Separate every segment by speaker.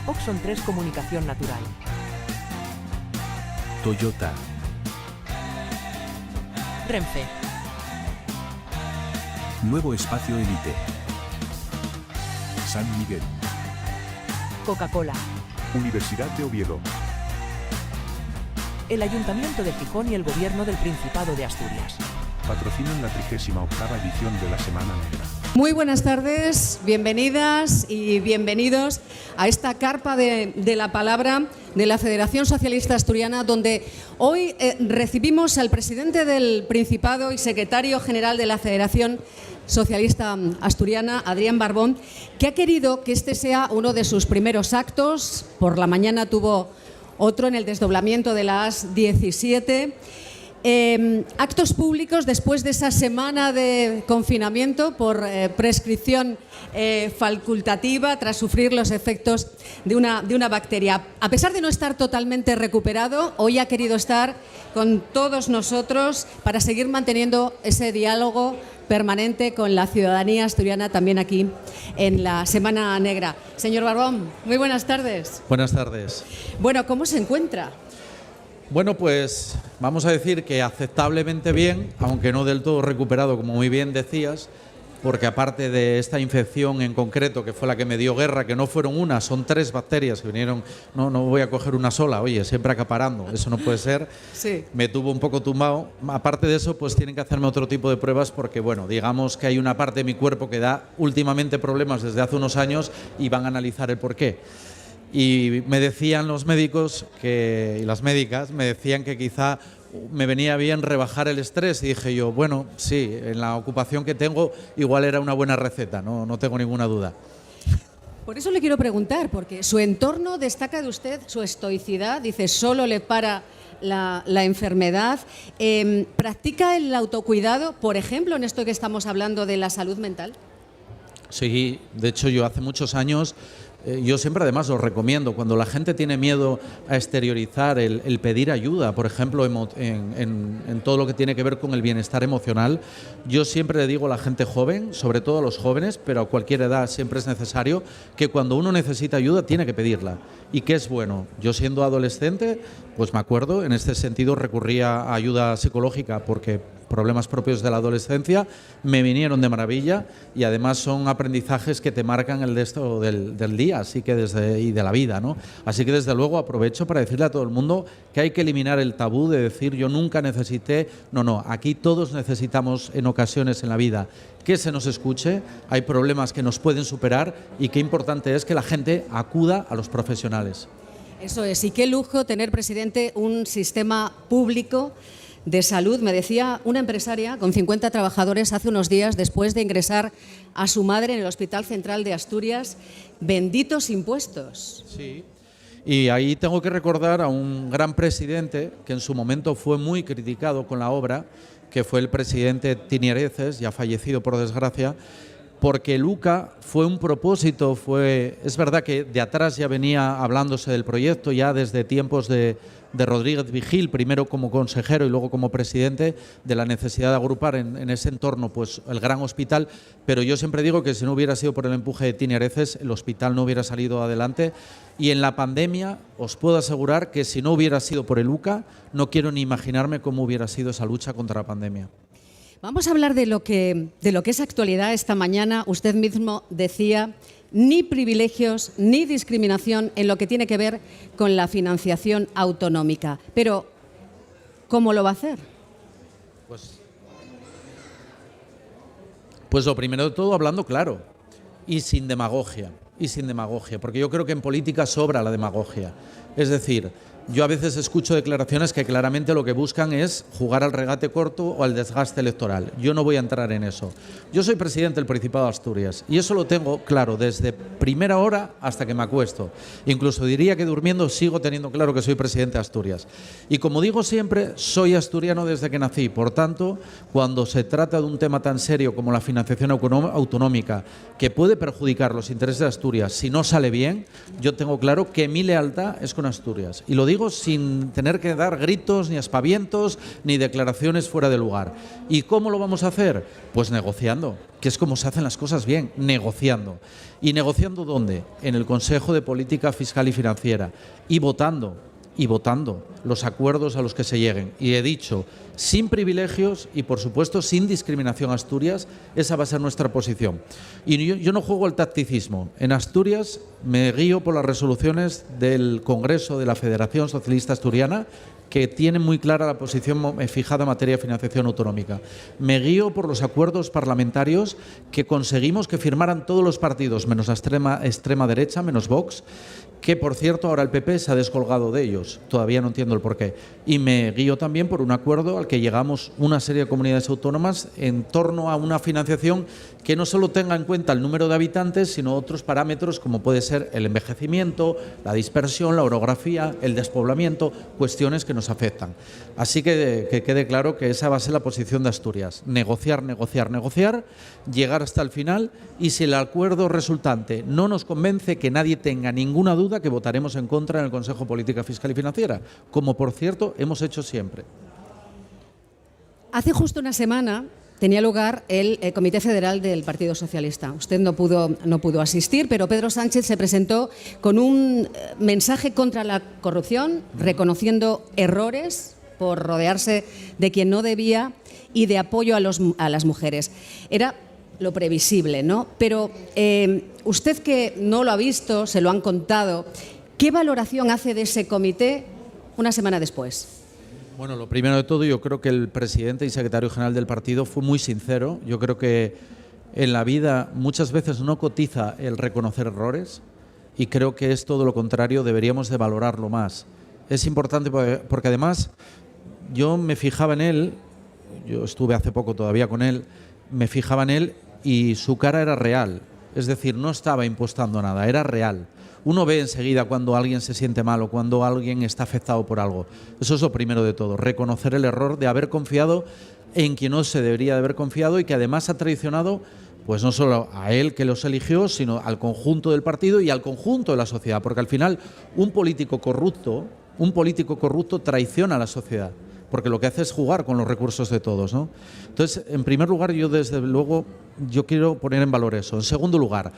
Speaker 1: Oxon 3 Comunicación Natural.
Speaker 2: Toyota.
Speaker 1: Renfe.
Speaker 2: Nuevo Espacio Elite. San Miguel.
Speaker 1: Coca-Cola.
Speaker 2: Universidad de Oviedo.
Speaker 1: El Ayuntamiento de Gijón y el Gobierno del Principado de Asturias.
Speaker 2: Patrocinan la 38ª edición de la Semana Negra.
Speaker 3: Muy buenas tardes, bienvenidas y bienvenidos a esta carpa de la palabra de la Federación Socialista Asturiana, donde hoy recibimos al presidente del Principado y secretario general de la Federación Socialista Asturiana, Adrián Barbón, que ha querido que este sea uno de sus primeros actos. Por la mañana tuvo otro en el desdoblamiento de la AS17. Actos públicos después de esa semana de confinamiento por prescripción facultativa tras sufrir los efectos de una bacteria. A pesar de no estar totalmente recuperado, hoy ha querido estar con todos nosotros para seguir manteniendo ese diálogo permanente con la ciudadanía asturiana también aquí en la Semana Negra. Señor Barbón, muy buenas tardes.
Speaker 4: Buenas tardes.
Speaker 3: Bueno, ¿cómo se encuentra?
Speaker 4: Bueno, pues vamos a decir que aceptablemente bien, aunque no del todo recuperado, como muy bien decías, porque aparte de esta infección en concreto, que fue la que me dio guerra, que no fueron una, son 3 bacterias que vinieron, no voy a coger una sola, oye, siempre acaparando, eso no puede ser,
Speaker 3: Sí.
Speaker 4: Me tuvo un poco tumbado. Aparte de eso, pues tienen que hacerme otro tipo de pruebas porque, bueno, digamos que hay una parte de mi cuerpo que da últimamente problemas desde hace unos años y van a analizar el porqué. Y me decían los médicos y las médicas me decían que quizá me venía bien rebajar el estrés y dije yo, bueno, sí, en la ocupación que tengo igual era una buena receta, no tengo ninguna duda.
Speaker 3: Por eso le quiero preguntar, porque su entorno destaca de usted su estoicidad, dice, solo le para la enfermedad. ¿Practica el autocuidado, por ejemplo, en esto que estamos hablando de la salud mental?
Speaker 4: Sí, de hecho yo hace muchos años, yo siempre además lo recomiendo, cuando la gente tiene miedo a exteriorizar el pedir ayuda, por ejemplo, en todo lo que tiene que ver con el bienestar emocional, yo siempre le digo a la gente joven, sobre todo a los jóvenes, pero a cualquier edad siempre es necesario, que cuando uno necesita ayuda tiene que pedirla. ¿Y qué es bueno? Yo siendo adolescente, pues me acuerdo, en este sentido recurría a ayuda psicológica porque problemas propios de la adolescencia me vinieron de maravilla y además son aprendizajes que te marcan el resto del día, así que y de la vida, ¿no? Así que desde luego aprovecho para decirle a todo el mundo que hay que eliminar el tabú de decir yo nunca necesité, no, aquí todos necesitamos en ocasiones en la vida que se nos escuche, hay problemas que nos pueden superar y qué importante es que la gente acuda a los profesionales.
Speaker 3: Eso es, y qué lujo tener, presidente, un sistema público de salud. Me decía una empresaria con 50 trabajadores hace unos días, después de ingresar a su madre en el Hospital Central de Asturias, benditos impuestos.
Speaker 4: Sí, y ahí tengo que recordar a un gran presidente que en su momento fue muy criticado con la obra, que fue el presidente Tini Areces, ya fallecido por desgracia, porque el UCA fue un propósito, es verdad que de atrás ya venía hablándose del proyecto, ya desde tiempos de Rodríguez Vigil, primero como consejero y luego como presidente, de la necesidad de agrupar en ese entorno pues el gran hospital, pero yo siempre digo que si no hubiera sido por el empuje de Tini Areces, el hospital no hubiera salido adelante, y en la pandemia os puedo asegurar que si no hubiera sido por el UCA, no quiero ni imaginarme cómo hubiera sido esa lucha contra la pandemia.
Speaker 3: Vamos a hablar de lo que es actualidad esta mañana. Usted mismo decía, ni privilegios ni discriminación en lo que tiene que ver con la financiación autonómica. Pero, ¿cómo lo va a hacer?
Speaker 4: Pues lo primero de todo hablando claro y sin demagogia, porque yo creo que en política sobra la demagogia. Es decir, yo a veces escucho declaraciones que claramente lo que buscan es jugar al regate corto o al desgaste electoral. Yo no voy a entrar en eso. Yo soy presidente del Principado de Asturias y eso lo tengo claro desde primera hora hasta que me acuesto. Incluso diría que durmiendo sigo teniendo claro que soy presidente de Asturias. Y como digo siempre, soy asturiano desde que nací. Por tanto, cuando se trata de un tema tan serio como la financiación autonómica, que puede perjudicar los intereses de Asturias si no sale bien, yo tengo claro que mi lealtad es con Asturias. Y lo digo digo sin tener que dar gritos, ni aspavientos, ni declaraciones fuera de lugar. ¿Y cómo lo vamos a hacer? Pues negociando, que es como se hacen las cosas bien, negociando. ¿Y negociando dónde? En el Consejo de Política Fiscal y Financiera. Y votando los acuerdos a los que se lleguen. Y he dicho, sin privilegios y, por supuesto, sin discriminación a Asturias, esa va a ser nuestra posición. Y yo no juego al tacticismo. En Asturias me guío por las resoluciones del Congreso de la Federación Socialista Asturiana, que tiene muy clara la posición fijada en materia de financiación autonómica. Me guío por los acuerdos parlamentarios que conseguimos que firmaran todos los partidos, menos la extrema derecha, menos Vox, que, por cierto, ahora el PP se ha descolgado de ellos. Todavía no entiendo el porqué. Y me guío también por un acuerdo al que llegamos una serie de comunidades autónomas en torno a una financiación que no solo tenga en cuenta el número de habitantes, sino otros parámetros como puede ser el envejecimiento, la dispersión, la orografía, el despoblamiento, cuestiones que nos afectan. Así que quede claro que esa va a ser la posición de Asturias. Negociar, llegar hasta el final, y si el acuerdo resultante no nos convence, que nadie tenga ninguna duda que votaremos en contra en el Consejo de Política Fiscal y Financiera, como por cierto hemos hecho siempre.
Speaker 3: Hace justo una semana tenía lugar el Comité Federal del Partido Socialista. Usted no pudo asistir, pero Pedro Sánchez se presentó con un mensaje contra la corrupción, reconociendo errores por rodearse de quien no debía y de apoyo a las mujeres. Era lo previsible, ¿no? Pero usted, que no lo ha visto, se lo han contado, ¿qué valoración hace de ese comité una semana después?
Speaker 4: Bueno, lo primero de todo, yo creo que el presidente y secretario general del partido fue muy sincero. Yo creo que en la vida muchas veces no cotiza el reconocer errores, y creo que es todo lo contrario, deberíamos de valorarlo más. Es importante porque además yo me fijaba en él, yo estuve hace poco todavía con él, me fijaba en él y su cara era real, es decir, no estaba impostando nada, era real. Uno ve enseguida cuando alguien se siente mal o cuando alguien está afectado por algo. Eso es lo primero de todo, reconocer el error de haber confiado en quien no se debería de haber confiado, y que además ha traicionado pues no solo a él, que los eligió, sino al conjunto del partido y al conjunto de la sociedad, porque al final un político corrupto traiciona a la sociedad, porque lo que hace es jugar con los recursos de todos, ¿no? Entonces, en primer lugar, yo desde luego quiero poner en valor eso. En segundo lugar,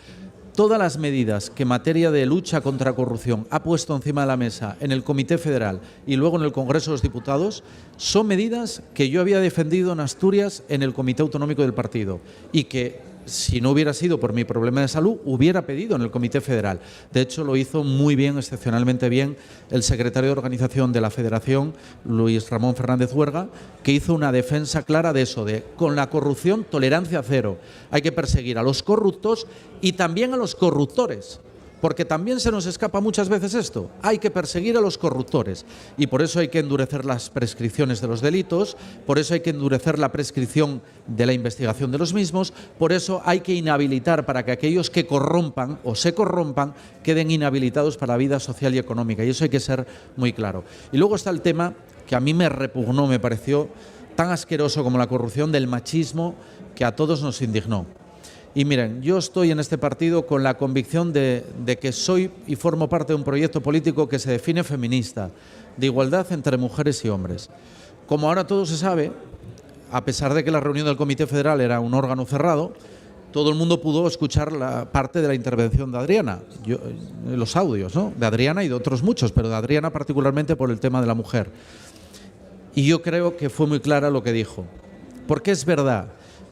Speaker 4: todas las medidas que en materia de lucha contra la corrupción ha puesto encima de la mesa en el Comité Federal y luego en el Congreso de los Diputados son medidas que yo había defendido en Asturias en el Comité Autonómico del partido, y que, si no hubiera sido por mi problema de salud, hubiera pedido en el Comité Federal. De hecho, lo hizo muy bien, excepcionalmente bien, el secretario de Organización de la Federación, Luis Ramón Fernández Huerga, que hizo una defensa clara de eso, de con la corrupción, tolerancia cero. Hay que perseguir a los corruptos y también a los corruptores, porque también se nos escapa muchas veces esto. Hay que perseguir a los corruptores, y por eso hay que endurecer las prescripciones de los delitos, por eso hay que endurecer la prescripción de la investigación de los mismos, por eso hay que inhabilitar para que aquellos que corrompan o se corrompan queden inhabilitados para la vida social y económica, y eso hay que ser muy claro. Y luego está el tema que a mí me repugnó, me pareció tan asqueroso como la corrupción, del machismo, que a todos nos indignó. Y miren, yo estoy en este partido con la convicción de que soy y formo parte de un proyecto político que se define feminista, de igualdad entre mujeres y hombres. Como ahora todo se sabe, a pesar de que la reunión del Comité Federal era un órgano cerrado, todo el mundo pudo escuchar la parte de la intervención de Adriana, los audios, ¿no?, de Adriana y de otros muchos, pero de Adriana particularmente por el tema de la mujer. Y yo creo que fue muy clara lo que dijo, porque es verdad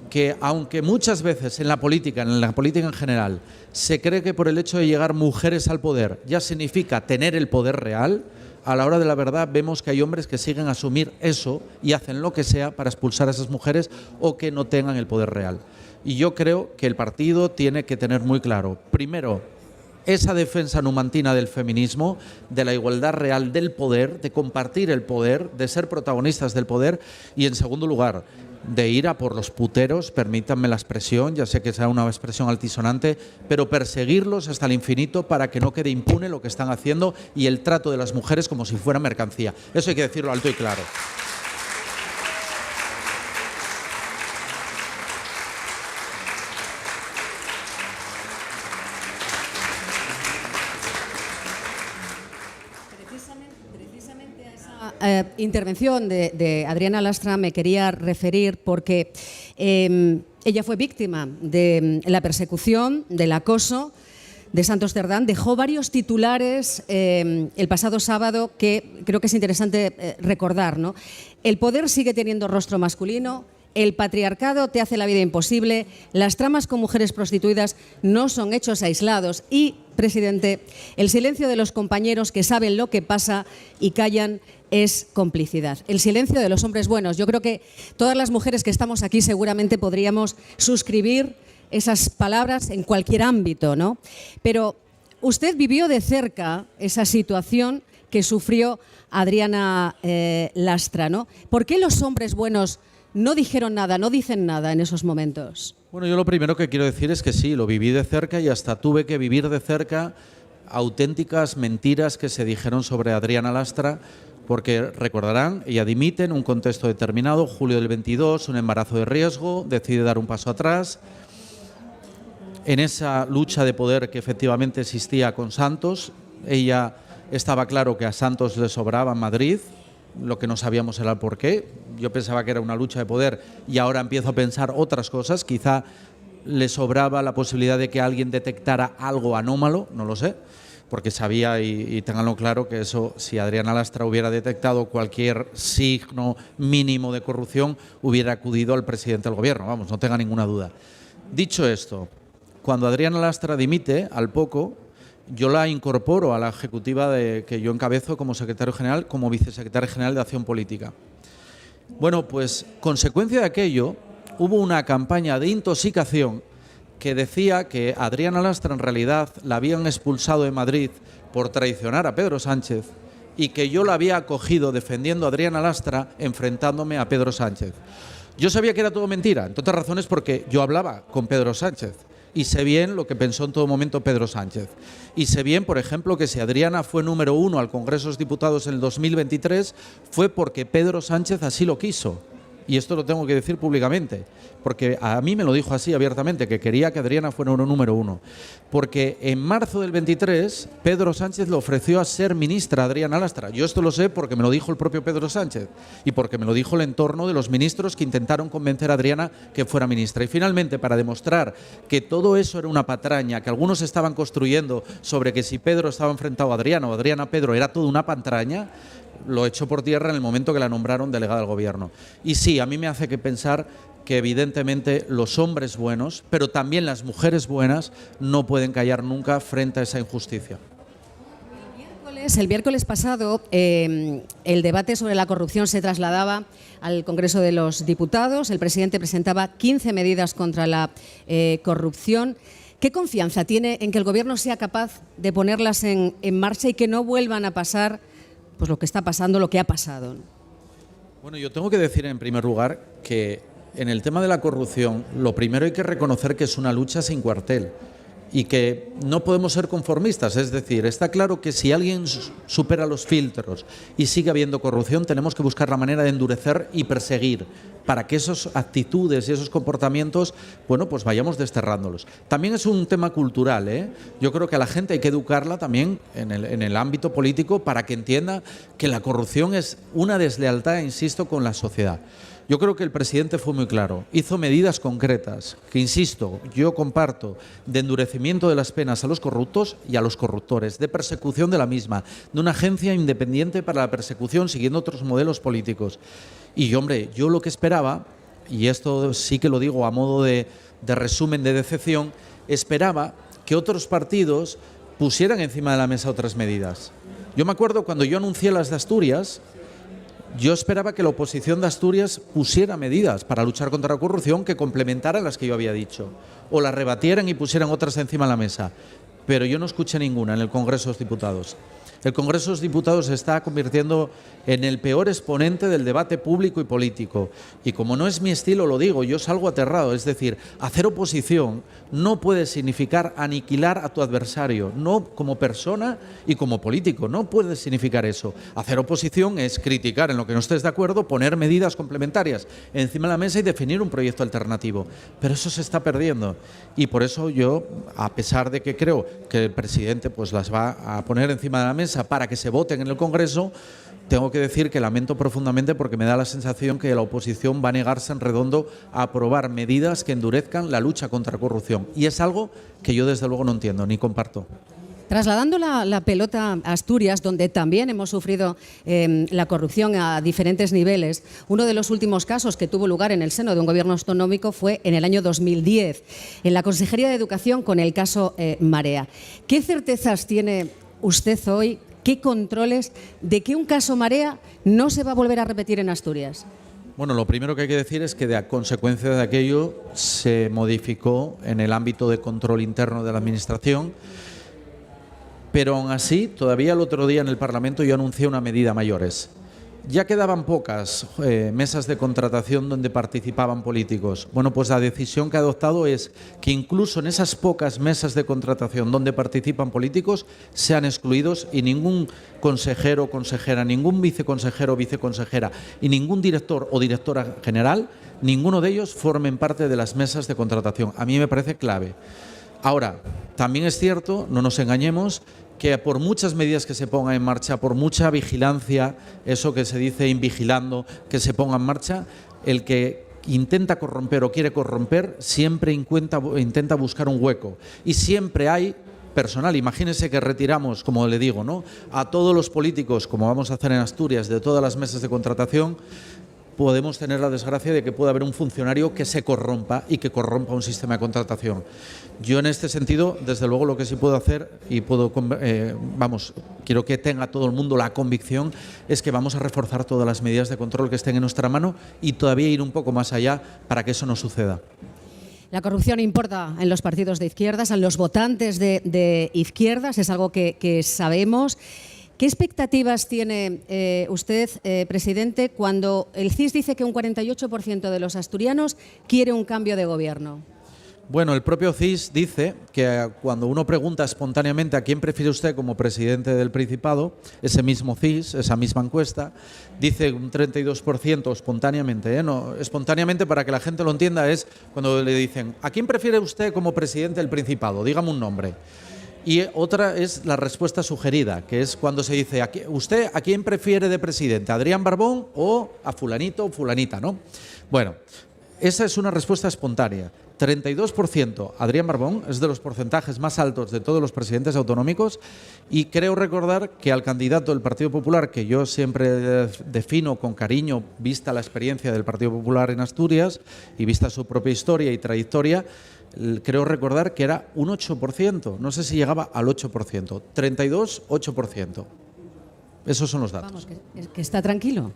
Speaker 4: que aunque muchas veces en la política en general, se cree que por el hecho de llegar mujeres al poder ya significa tener el poder real, a la hora de la verdad vemos que hay hombres que siguen a asumir eso y hacen lo que sea para expulsar a esas mujeres o que no tengan el poder real. Y yo creo que el partido tiene que tener muy claro, primero, esa defensa numantina del feminismo, de la igualdad real del poder, de compartir el poder, de ser protagonistas del poder, y en segundo lugar, de ir a por los puteros, permítanme la expresión, ya sé que será una expresión altisonante, pero perseguirlos hasta el infinito para que no quede impune lo que están haciendo y el trato de las mujeres como si fuera mercancía. Eso hay que decirlo alto y claro.
Speaker 3: intervención de Adriana Lastra me quería referir porque ella fue víctima de la persecución, del acoso de Santos Cerdán. Dejó varios titulares el pasado sábado que creo que es interesante recordar, ¿no? El poder sigue teniendo rostro masculino. El patriarcado te hace la vida imposible, las tramas con mujeres prostituidas no son hechos aislados y, presidente, el silencio de los compañeros que saben lo que pasa y callan es complicidad. El silencio de los hombres buenos. Yo creo que todas las mujeres que estamos aquí seguramente podríamos suscribir esas palabras en cualquier ámbito, ¿no? Pero usted vivió de cerca esa situación que sufrió Adriana Lastra, ¿no? ¿Por qué los hombres buenos no dijeron nada, no dicen nada en esos momentos?
Speaker 4: Bueno, yo lo primero que quiero decir es que sí, lo viví de cerca y hasta tuve que vivir de cerca auténticas mentiras que se dijeron sobre Adriana Lastra, porque recordarán, ella dimite en un contexto determinado, julio del 22, un embarazo de riesgo, decide dar un paso atrás. En esa lucha de poder que efectivamente existía con Santos, ella estaba claro que a Santos le sobraba en Madrid. Lo que no sabíamos era el por qué. Yo pensaba que era una lucha de poder y ahora empiezo a pensar otras cosas. Quizá le sobraba la posibilidad de que alguien detectara algo anómalo, no lo sé, porque sabía, y ténganlo claro, que eso, si Adriana Lastra hubiera detectado cualquier signo mínimo de corrupción, hubiera acudido al presidente del gobierno, vamos, no tenga ninguna duda. Dicho esto, cuando Adriana Lastra dimite, al poco, yo la incorporo a la ejecutiva que yo encabezo como secretario general, como vicesecretario general de Acción Política. Bueno, pues consecuencia de aquello, hubo una campaña de intoxicación que decía que Adriana Lastra en realidad la habían expulsado de Madrid por traicionar a Pedro Sánchez y que yo la había acogido defendiendo a Adriana Lastra enfrentándome a Pedro Sánchez. Yo sabía que era todo mentira, entre otras razones porque yo hablaba con Pedro Sánchez. Y sé bien lo que pensó en todo momento Pedro Sánchez. Y sé bien, por ejemplo, que si Adriana fue número 1 al Congreso de los Diputados en el 2023 fue porque Pedro Sánchez así lo quiso. Y esto lo tengo que decir públicamente, porque a mí me lo dijo así abiertamente, que quería que Adriana fuera número 1. Porque en marzo del 23 Pedro Sánchez le ofreció a ser ministra a Adriana Lastra. Yo esto lo sé porque me lo dijo el propio Pedro Sánchez y porque me lo dijo el entorno de los ministros que intentaron convencer a Adriana que fuera ministra. Y finalmente, para demostrar que todo eso era una patraña, que algunos estaban construyendo sobre que si Pedro estaba enfrentado a Adriana o Adriana a Pedro, era todo una patraña, lo echó por tierra en el momento que la nombraron delegada del gobierno. Y sí, a mí me hace que pensar que evidentemente los hombres buenos, pero también las mujeres buenas, no pueden callar nunca frente a esa injusticia.
Speaker 3: El miércoles pasado el debate sobre la corrupción se trasladaba al Congreso de los Diputados. El presidente presentaba 15 medidas contra la corrupción. ¿Qué confianza tiene en que el Gobierno sea capaz de ponerlas en marcha y que no vuelvan a pasar pues lo que está pasando, lo que ha pasado?
Speaker 4: Bueno, yo tengo que decir en primer lugar que en el tema de la corrupción, lo primero hay que reconocer que es una lucha sin cuartel y que no podemos ser conformistas. Es decir, está claro que si alguien supera los filtros y sigue habiendo corrupción, tenemos que buscar la manera de endurecer y perseguir para que esas actitudes y esos comportamientos, bueno, pues vayamos desterrándolos. También es un tema cultural, ¿eh? Yo creo que a la gente hay que educarla también en el ámbito político para que entienda que la corrupción es una deslealtad, insisto, con la sociedad. Yo creo que el presidente fue muy claro, hizo medidas concretas, que insisto, yo comparto, de endurecimiento de las penas a los corruptos y a los corruptores, de persecución de la misma, de una agencia independiente para la persecución siguiendo otros modelos políticos. Y hombre, yo lo que esperaba, y esto sí que lo digo a modo de resumen de decepción, esperaba que otros partidos pusieran encima de la mesa otras medidas. Yo me acuerdo cuando yo anuncié las de Asturias, yo esperaba que la oposición de Asturias pusiera medidas para luchar contra la corrupción que complementaran las que yo había dicho, o las rebatieran y pusieran otras encima de la mesa. Pero yo no escuché ninguna en el Congreso de los Diputados. El Congreso de los Diputados se está convirtiendo en el peor exponente del debate público y político. Y como no es mi estilo, lo digo, yo salgo aterrado. Es decir, hacer oposición no puede significar aniquilar a tu adversario, no como persona y como político, no puede significar eso. Hacer oposición es criticar en lo que no estés de acuerdo, poner medidas complementarias encima de la mesa y definir un proyecto alternativo. Pero eso se está perdiendo. Y por eso yo, a pesar de que creo que el presidente pues las va a poner encima de la mesa, mesa para que se voten en el Congreso, tengo que decir que lamento profundamente porque me da la sensación que la oposición va a negarse en redondo a aprobar medidas que endurezcan la lucha contra la corrupción. Y es algo que yo desde luego no entiendo ni comparto.
Speaker 3: Trasladando la pelota a Asturias, donde también hemos sufrido la corrupción a diferentes niveles, uno de los últimos casos que tuvo lugar en el seno de un gobierno autonómico fue en el año 2010, en la Consejería de Educación con el caso Marea. ¿Qué certezas tiene usted hoy, qué controles de que un caso Marea no se va a volver a repetir en Asturias?
Speaker 4: Bueno, lo primero que hay que decir es que a consecuencia de aquello se modificó en el ámbito de control interno de la Administración. Pero aún así, todavía el otro día en el Parlamento yo anuncié una medida mayores. Ya quedaban pocas mesas de contratación donde participaban políticos. Bueno, pues la decisión que he adoptado es que incluso en esas pocas mesas de contratación donde participan políticos sean excluidos y ningún consejero o consejera, ningún viceconsejero o viceconsejera y ningún director o directora general, ninguno de ellos formen parte de las mesas de contratación. A mí me parece clave. Ahora, también es cierto, no nos engañemos, que por muchas medidas que se pongan en marcha, por mucha vigilancia, eso que se dice invigilando, que se ponga en marcha, el que intenta corromper o quiere corromper siempre intenta buscar un hueco. Y siempre hay personal. Imagínense que retiramos, como le digo, ¿no?, a todos los políticos, como vamos a hacer en Asturias, de todas las mesas de contratación. Podemos tener la desgracia de que pueda haber un funcionario que se corrompa y que corrompa un sistema de contratación. Yo en este sentido, desde luego, lo que sí puedo hacer y quiero que tenga todo el mundo la convicción, es que vamos a reforzar todas las medidas de control que estén en nuestra mano y todavía ir un poco más allá para que eso no suceda.
Speaker 3: La corrupción importa en los partidos de izquierdas, en los votantes de izquierdas, es algo que sabemos. ¿Qué expectativas tiene usted, presidente, cuando el CIS dice que un 48% de los asturianos quiere un cambio de gobierno?
Speaker 4: Bueno, el propio CIS dice que cuando uno pregunta espontáneamente a quién prefiere usted como presidente del Principado, ese mismo CIS, esa misma encuesta, dice un 32% espontáneamente. No, espontáneamente, para que la gente lo entienda, es cuando le dicen ¿a quién prefiere usted como presidente del Principado? Dígame un nombre. Y otra es la respuesta sugerida, que es cuando se dice ¿usted a quién prefiere de presidente? ¿A Adrián Barbón o a fulanito o fulanita, ¿no? Bueno, esa es una respuesta espontánea. 32% Adrián Barbón es de los porcentajes más altos de todos los presidentes autonómicos y creo recordar que al candidato del Partido Popular, que yo siempre defino con cariño, vista la experiencia del Partido Popular en Asturias y vista su propia historia y trayectoria, creo recordar que era un 8%, no sé si llegaba al 8%, 32, 8%. Esos son los datos.
Speaker 3: Vamos, que está tranquilo.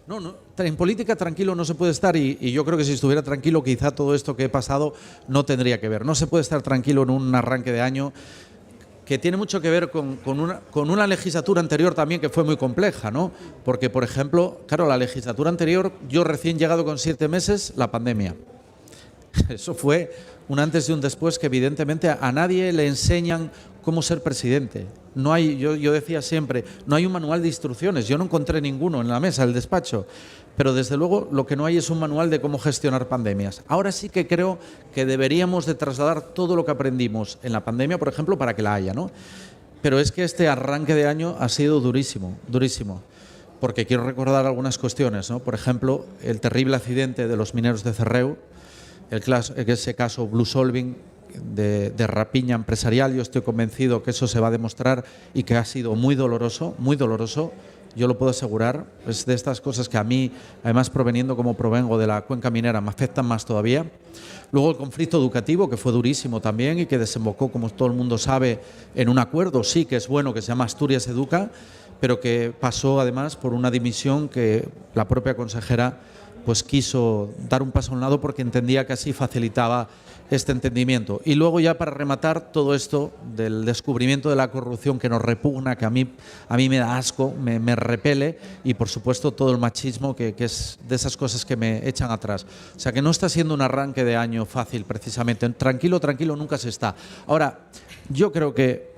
Speaker 4: No, en política tranquilo no se puede estar y yo creo que si estuviera tranquilo quizá todo esto que he pasado no tendría que ver. No se puede estar tranquilo en un arranque de año que tiene mucho que ver con una legislatura anterior también que fue muy compleja, ¿no? Porque, por ejemplo, claro, la legislatura anterior, yo recién llegado con 7 meses, la pandemia. Eso fue un antes y un después que evidentemente a nadie le enseñan cómo ser presidente. No hay, yo decía siempre, no hay un manual de instrucciones. Yo no encontré ninguno en la mesa, el despacho. Pero desde luego lo que no hay es un manual de cómo gestionar pandemias. Ahora sí que creo que deberíamos de trasladar todo lo que aprendimos en la pandemia, por ejemplo, para que la haya, ¿no? Pero es que este arranque de año ha sido durísimo, durísimo. Porque quiero recordar algunas cuestiones, ¿no? Por ejemplo, el terrible accidente de los mineros de Cerreu, ese caso Blue Solving de rapiña empresarial. Yo estoy convencido que eso se va a demostrar y que ha sido muy doloroso, yo lo puedo asegurar. Es de estas cosas que a mí, además proveniendo como provengo de la cuenca minera, me afectan más todavía. Luego el conflicto educativo, que fue durísimo también y que desembocó, como todo el mundo sabe, en un acuerdo, sí que es bueno, que se llama Asturias Educa, pero que pasó además por una dimisión que la propia consejera pues quiso dar un paso a un lado porque entendía que así facilitaba este entendimiento. Y luego ya para rematar todo esto del descubrimiento de la corrupción que nos repugna, que a mí me da asco, me repele, y por supuesto todo el machismo que es de esas cosas que me echan atrás. O sea que no está siendo un arranque de año fácil precisamente. Tranquilo nunca se está. Ahora, yo creo que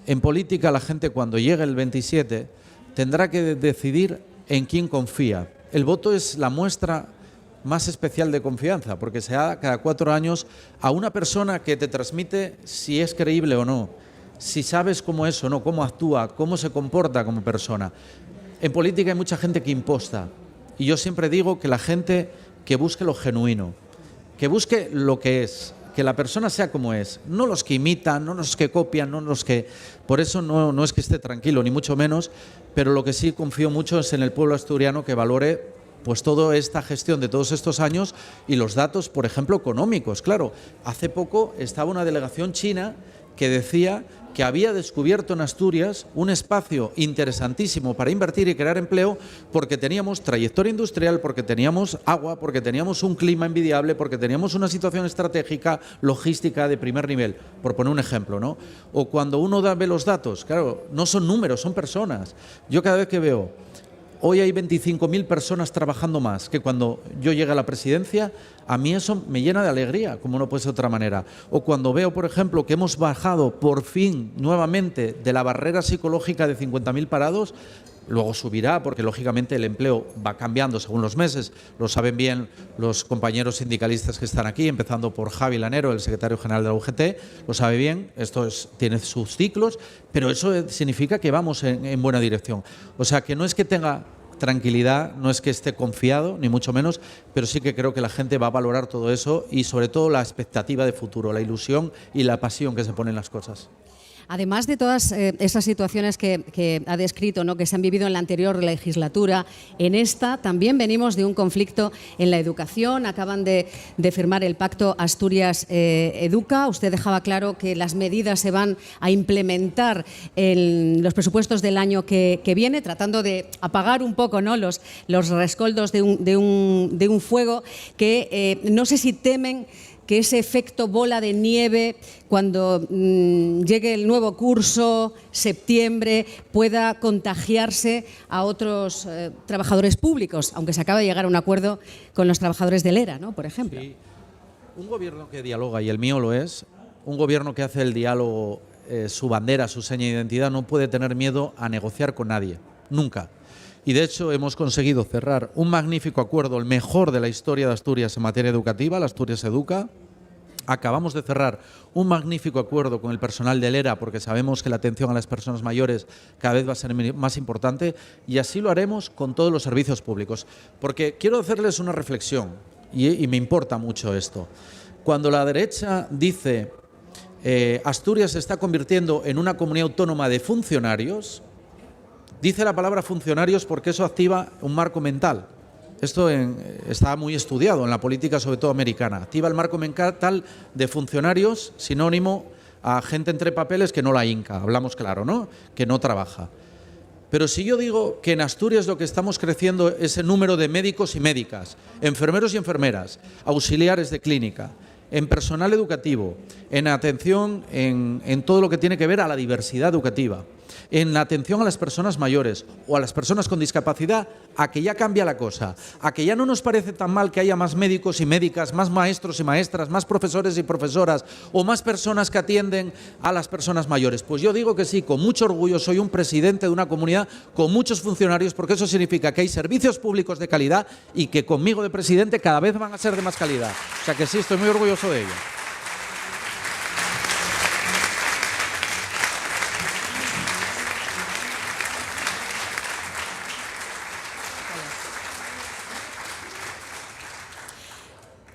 Speaker 4: en política la gente cuando llegue el 27 tendrá que decidir en quién confía. El voto es la muestra más especial de confianza, porque se da cada 4 años a una persona que te transmite si es creíble o no, si sabes cómo es o no, cómo actúa, cómo se comporta como persona. En política hay mucha gente que imposta y yo siempre digo que la gente que busque lo genuino, que busque lo que es, que la persona sea como es, no los que imitan, no los que copian, no los que... Por eso no es que esté tranquilo, ni mucho menos, pero lo que sí confío mucho es en el pueblo asturiano que valore pues toda esta gestión de todos estos años y los datos, por ejemplo, económicos. Claro, hace poco estaba una delegación china que decía que había descubierto en Asturias un espacio interesantísimo para invertir y crear empleo porque teníamos trayectoria industrial, porque teníamos agua, porque teníamos un clima envidiable, porque teníamos una situación estratégica, logística de primer nivel, por poner un ejemplo, ¿no? O cuando uno ve los datos, claro, no son números, son personas. Yo cada vez que veo, hoy hay 25.000 personas trabajando más que cuando yo llegué a la presidencia, a mí eso me llena de alegría, como no puede ser de otra manera. O cuando veo, por ejemplo, que hemos bajado por fin nuevamente de la barrera psicológica de 50.000 parados, luego subirá porque lógicamente el empleo va cambiando según los meses, lo saben bien los compañeros sindicalistas que están aquí, empezando por Javi Lanero, el secretario general de la UGT, lo sabe bien, esto tiene sus ciclos, pero eso significa que vamos en buena dirección. O sea, que no es que tenga tranquilidad, no es que esté confiado, ni mucho menos, pero sí que creo que la gente va a valorar todo eso y sobre todo la expectativa de futuro, la ilusión y la pasión que se pone en las cosas.
Speaker 3: Además de todas esas situaciones que ha descrito, ¿no?, que se han vivido en la anterior legislatura, en esta también venimos de un conflicto en la educación. Acaban de firmar el pacto Asturias Educa. Usted dejaba claro que las medidas se van a implementar en los presupuestos del año que viene, tratando de apagar un poco, ¿no?, los rescoldos de un fuego que no sé si temen que ese efecto bola de nieve, cuando llegue el nuevo curso, septiembre, pueda contagiarse a otros trabajadores públicos, aunque se acaba de llegar a un acuerdo con los trabajadores del ERA, ¿no?, por ejemplo. Sí.
Speaker 4: Un gobierno que dialoga, y el mío lo es, un gobierno que hace el diálogo su bandera, su seña de identidad, no puede tener miedo a negociar con nadie, nunca. Y de hecho hemos conseguido cerrar un magnífico acuerdo, el mejor de la historia de Asturias en materia educativa, la Asturias Educa. Acabamos de cerrar un magnífico acuerdo con el personal del ERA porque sabemos que la atención a las personas mayores cada vez va a ser más importante y así lo haremos con todos los servicios públicos. Porque quiero hacerles una reflexión y me importa mucho esto. Cuando la derecha dice Asturias se está convirtiendo en una comunidad autónoma de funcionarios, dice la palabra funcionarios porque eso activa un marco mental. Esto está muy estudiado en la política, sobre todo americana. Activa el marco mental de funcionarios, sinónimo a gente entre papeles que no la hinca, hablamos claro, ¿no?, que no trabaja. Pero si yo digo que en Asturias lo que estamos creciendo es el número de médicos y médicas, enfermeros y enfermeras, auxiliares de clínica, en personal educativo, en atención en todo lo que tiene que ver a la diversidad educativa, en la atención a las personas mayores o a las personas con discapacidad, a que ya cambia la cosa, a que ya no nos parece tan mal que haya más médicos y médicas, más maestros y maestras, más profesores y profesoras o más personas que atienden a las personas mayores. Pues yo digo que sí, con mucho orgullo soy un presidente de una comunidad con muchos funcionarios porque eso significa que hay servicios públicos de calidad y que conmigo de presidente cada vez van a ser de más calidad. O sea que sí, estoy muy orgulloso de ello.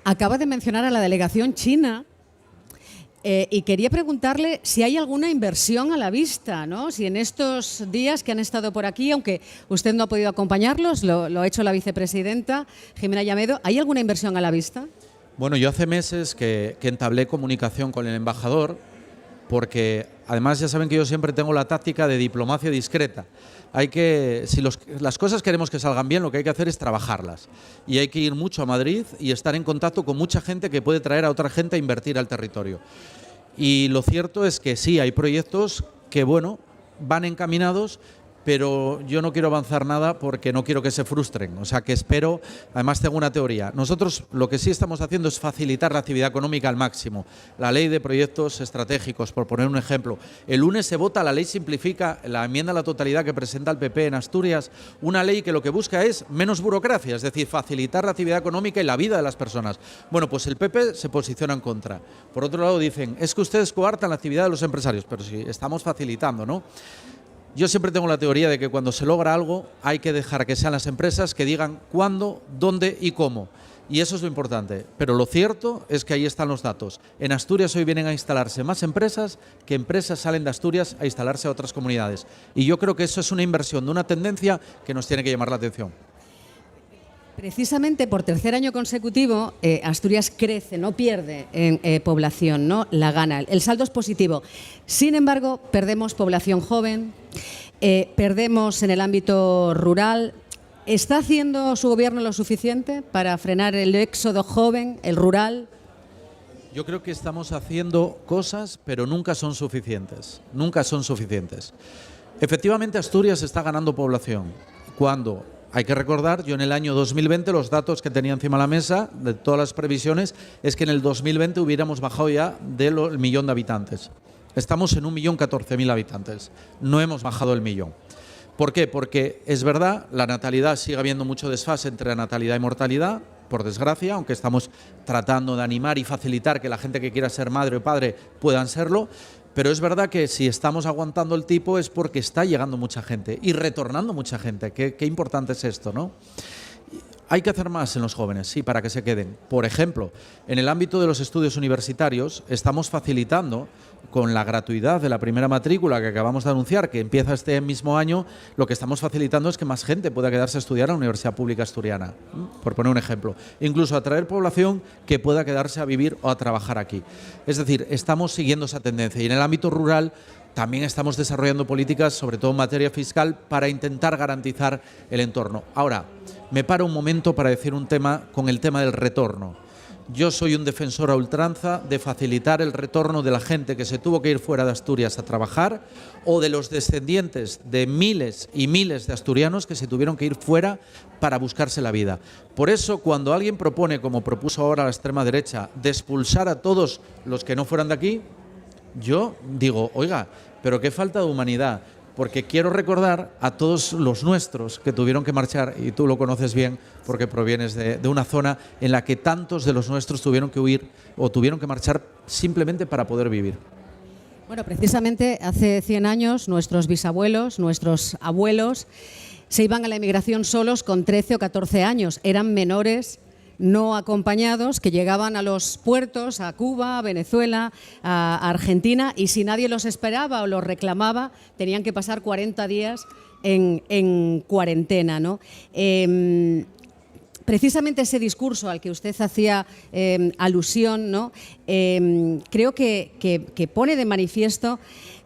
Speaker 3: Acaba de mencionar a la delegación china y quería preguntarle si hay alguna inversión a la vista, ¿no? Si en estos días que han estado por aquí, aunque usted no ha podido acompañarlos, lo ha hecho la vicepresidenta Jimena Llamedo, ¿hay alguna inversión a la vista? Bueno, yo hace meses que entablé comunicación con el embajador porque además ya saben que yo siempre tengo la táctica de diplomacia discreta. Si las cosas queremos que salgan bien, lo que hay que hacer es trabajarlas. Y hay que ir mucho a Madrid y estar en contacto con mucha gente que puede traer a otra gente a invertir al territorio. Y lo cierto es que sí, hay proyectos que, bueno, van encaminados,
Speaker 4: pero yo no quiero avanzar nada porque no quiero que se frustren. O sea, que espero, además tengo una teoría. Nosotros lo que sí estamos haciendo es facilitar la actividad económica al máximo. La ley de proyectos estratégicos, por poner un ejemplo. El lunes se vota la ley simplifica, la enmienda a la totalidad que presenta el PP en Asturias, una ley que lo que busca es menos burocracia, es decir, facilitar la actividad económica y la vida de las personas. Bueno, pues el PP se posiciona en contra. Por otro lado dicen, es que ustedes coartan la actividad de los empresarios, pero sí, estamos facilitando, ¿no? Yo siempre tengo la teoría de que cuando se logra algo hay que dejar que sean las empresas que digan cuándo, dónde y cómo. Y eso es lo importante. Pero lo cierto es que ahí están los datos. En Asturias hoy vienen a instalarse más empresas que empresas salen de Asturias a instalarse a otras comunidades. Y yo creo que eso es una inversión de una tendencia que nos tiene que llamar la atención.
Speaker 3: Precisamente por tercer año consecutivo, Asturias crece, no pierde en población, ¿no? La gana. El saldo es positivo. Sin embargo, perdemos población joven, perdemos en el ámbito rural. ¿Está haciendo su gobierno lo suficiente para frenar el éxodo joven, el rural?
Speaker 4: Yo creo que estamos haciendo cosas, pero nunca son suficientes. Nunca son suficientes. Efectivamente, Asturias está ganando población. Cuando hay que recordar, yo en el año 2020 los datos que tenía encima de la mesa de todas las previsiones es que en el 2020 hubiéramos bajado ya del millón de habitantes. Estamos en 1.014.000 habitantes. No hemos bajado el millón. ¿Por qué? Porque es verdad, la natalidad sigue habiendo mucho desfase entre natalidad y mortalidad, por desgracia, aunque estamos tratando de animar y facilitar que la gente que quiera ser madre o padre puedan serlo. Pero es verdad que si estamos aguantando el tipo es porque está llegando mucha gente y retornando mucha gente. Qué importante es esto, ¿no? Hay que hacer más en los jóvenes, sí, para que se queden. Por ejemplo, en el ámbito de los estudios universitarios estamos facilitando con la gratuidad de la primera matrícula que acabamos de anunciar, que empieza este mismo año, lo que estamos facilitando es que más gente pueda quedarse a estudiar en la Universidad Pública Asturiana, por poner un ejemplo. Incluso atraer población que pueda quedarse a vivir o a trabajar aquí. Es decir, estamos siguiendo esa tendencia. Y en el ámbito rural también estamos desarrollando políticas, sobre todo en materia fiscal, para intentar garantizar el entorno. Ahora, me paro un momento para decir un tema con el tema del retorno. Yo soy un defensor a ultranza de facilitar el retorno de la gente que se tuvo que ir fuera de Asturias a trabajar o de los descendientes de miles y miles de asturianos que se tuvieron que ir fuera para buscarse la vida. Por eso, cuando alguien propone, como propuso ahora la extrema derecha, de expulsar a todos los que no fueran de aquí, yo digo, oiga, pero qué falta de humanidad. Porque quiero recordar a todos los nuestros que tuvieron que marchar, y tú lo conoces bien porque provienes de una zona en la que tantos de los nuestros tuvieron que huir o tuvieron que marchar simplemente para poder vivir.
Speaker 3: Bueno, precisamente hace 100 años nuestros bisabuelos, nuestros abuelos, se iban a la emigración solos con 13 o 14 años. Eran menores no acompañados que llegaban a los puertos, a Cuba, a Venezuela, a Argentina, y si nadie los esperaba o los reclamaba, tenían que pasar 40 días en cuarentena, ¿no? Precisamente ese discurso al que usted hacía alusión, ¿no? Creo que pone de manifiesto